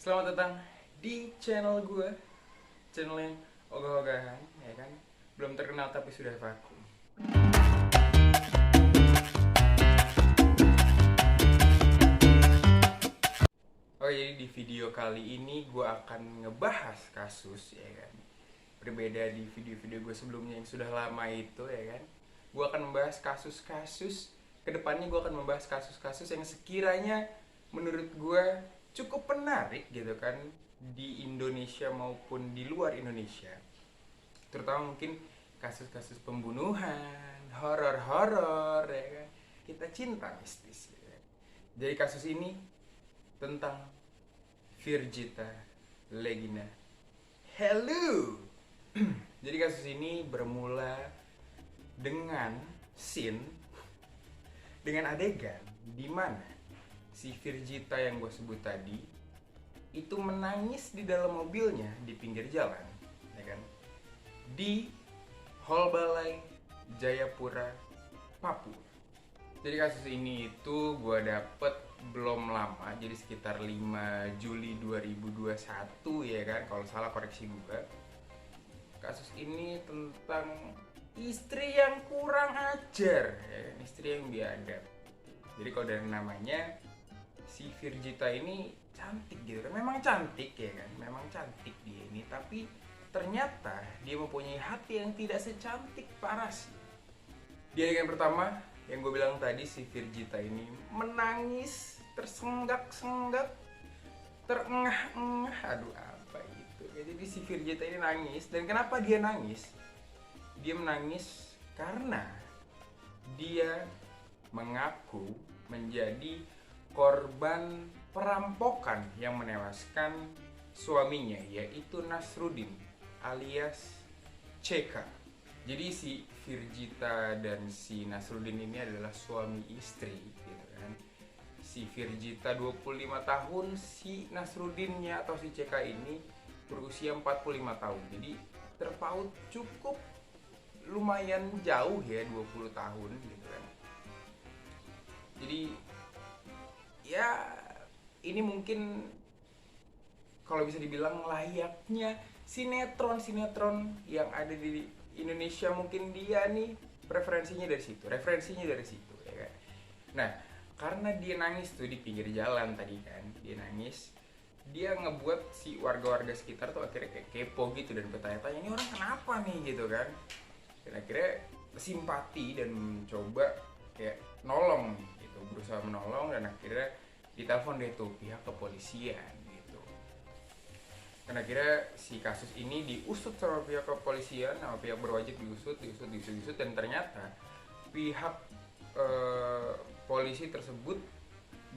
Selamat datang di channel gue, channel yang ogah-ogahan, ya kan? Belum terkenal tapi sudah vakum. Oh jadi di video kali ini gue akan ngebahas kasus, ya kan? Berbeda di video-video gue sebelumnya yang sudah lama itu, ya kan? Gue akan membahas kasus-kasus. Kedepannya gue akan membahas kasus-kasus yang sekiranya menurut gue cukup menarik gitu kan, di Indonesia maupun di luar Indonesia, terutama mungkin kasus-kasus pembunuhan, horor-horor, ya kan, kita cinta mistis, ya kan? Jadi kasus ini tentang Virgita Legina. Hello. Jadi kasus ini bermula dengan scene, dengan adegan di mana si Virgita yang gue sebut tadi itu menangis di dalam mobilnya di pinggir jalan, ya kan, di Hall Balai Jayapura, Papua. Jadi kasus ini itu gue dapet belum lama, jadi sekitar 5 Juli 2021, ya kan, kalau salah koreksi gue. Kasus ini tentang istri yang kurang ajar, ya kan? Istri yang biadab. Jadi kalau dari namanya, si Virgita ini cantik gitu kan, memang cantik, ya kan, memang cantik dia ini, tapi ternyata dia mempunyai hati yang tidak secantik Paras. Di adegan pertama yang gue bilang tadi, si Virgita ini menangis tersenggak-senggak, terengah-engah, aduh apa itu ya. Jadi si Virgita ini nangis, dan kenapa dia nangis? Dia menangis karena dia mengaku menjadi korban perampokan yang menewaskan suaminya, yaitu Nasruddin alias CK. Jadi si Virgita dan si Nasruddin ini adalah suami istri gitu kan. Si Virgita 25 tahun, si Nasruddinnya atau si CK ini berusia 45 tahun. Jadi terpaut cukup lumayan jauh ya, 20 tahun gitu kan. Jadi ya ini mungkin kalau bisa dibilang layaknya sinetron-sinetron yang ada di Indonesia, mungkin dia nih referensinya dari situ, ya kan. Nah, karena dia nangis tuh di pinggir jalan tadi kan, dia nangis, dia ngebuat si warga-warga sekitar tuh akhirnya kayak kepo gitu dan bertanya-tanya, ini orang kenapa nih gitu kan. Dan akhirnya simpati dan mencoba kayak nolong gitu, berusaha menolong, dan akhirnya ditelepon deh tuh pihak kepolisian gitu. Dan akhirnya si kasus ini diusut sama pihak kepolisian, sama pihak berwajib diusut, dan ternyata pihak polisi tersebut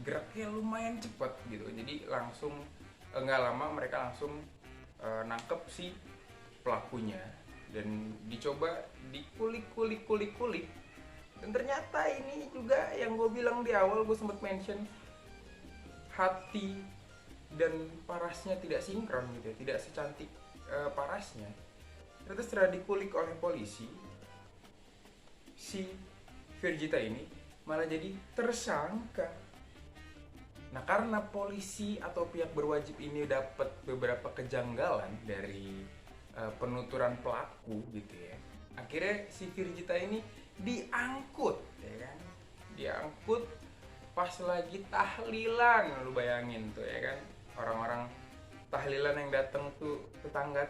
geraknya lumayan cepat gitu. Jadi langsung nggak lama mereka langsung nangkep si pelakunya dan dicoba dikulik. Dan ternyata ini juga yang gue bilang di awal, gue sempat mention, hati dan parasnya tidak sinkron gitu ya, tidak secantik parasnya. Ternyata setelah dikulik oleh polisi, si Virgita ini malah jadi tersangka. Nah, karena polisi atau pihak berwajib ini dapat beberapa kejanggalan dari penuturan pelaku gitu ya, akhirnya si Virgita ini diangkut, ya kan, diangkut pas lagi tahlilan. Lu bayangin tuh, ya kan, orang-orang tahlilan yang datang tuh tetangga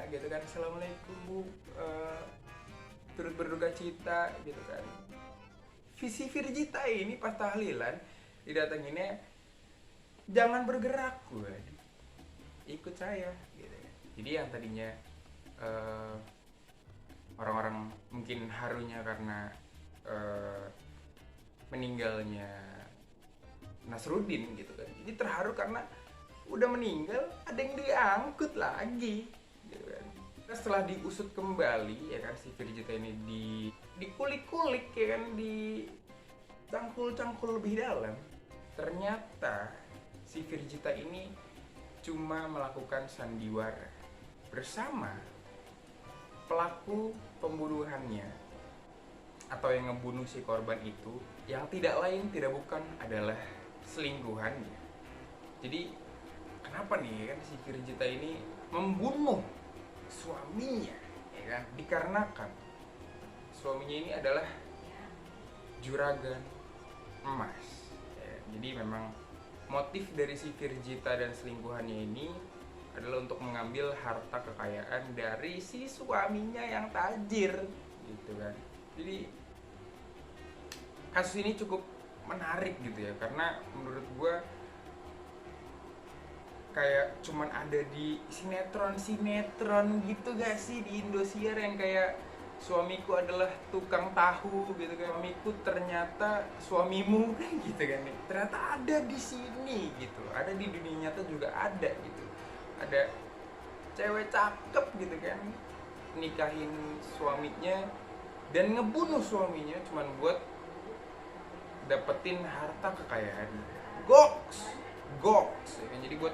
gitu kan, assalamualaikum bu, turut berduka cita gitu kan. Si Virgita ini pas tahlilan didatanginnya, jangan bergerak gue, ikut saya gitu ya. Jadi yang tadinya orang-orang mungkin harunya karena meninggalnya Nasruddin gitu kan, jadi terharu karena udah meninggal ada yang diangkut lagi gitu kan. Nah, setelah diusut kembali, ya kan, si Virgita ini dikulik-kulik, ya kan, dicangkul-cangkul lebih dalam, ternyata si Virgita ini cuma melakukan sandiwara bersama pelaku pembunuhannya atau yang ngebunuh si korban itu, yang tidak lain tidak bukan adalah selingkuhannya. Jadi kenapa nih kan si Virjita ini membunuh suaminya, ya kan? Dikarenakan suaminya ini adalah juragan emas. Ya, jadi memang motif dari si Virjita dan selingkuhannya ini adalah untuk mengambil harta kekayaan dari si suaminya yang tajir, gitu kan. Jadi kasus ini cukup menarik gitu ya, karena menurut gue kayak cuman ada di sinetron gitu gak sih di Indosiar yang kayak suamiku adalah tukang tahu gitu kan, suamiku ternyata suamimu kan gitu kan, ternyata ada di sini gitu, ada di dunia nyata juga ada gitu, ada cewek cakep gitu kan nikahin suaminya dan ngebunuh suaminya cuman buat dapetin harta kekayaan. Goks ya kan? Jadi buat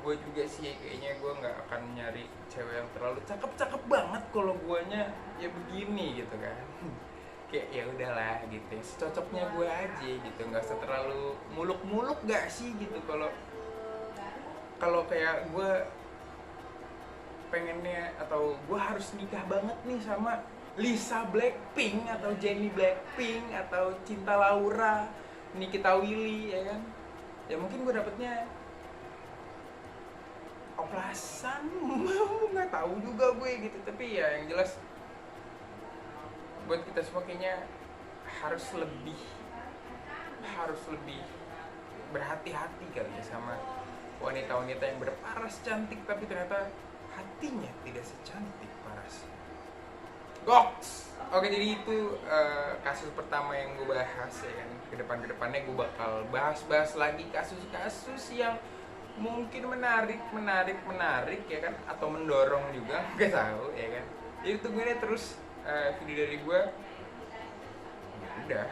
gue juga sih kayaknya gue nggak akan nyari cewek yang terlalu cakep banget kalau guanya ya begini gitu kan. Kayak ya udahlah gitu, secocoknya gue aja gitu, nggak usah terlalu muluk-muluk gak sih gitu. Kalau kayak gue pengennya atau gue harus nikah banget nih sama Lisa Blackpink atau Jennie Blackpink atau Cinta Laura, Nikita Willy ya kan, ya mungkin gue dapetnya oplasan nggak tahu juga gue gitu. Tapi ya yang jelas buat kita semua kayaknya harus lebih berhati-hati kali ya sama wanita-wanita yang berparas cantik tapi ternyata hatinya tidak secantik parasnya. Goks. Oke, jadi itu kasus pertama yang gue bahas ya kan. Kedepannya gue bakal bahas lagi kasus-kasus yang mungkin menarik ya kan, atau mendorong juga, nggak tahu ya kan. Jadi tungguin terus video dari gue. Ya udah.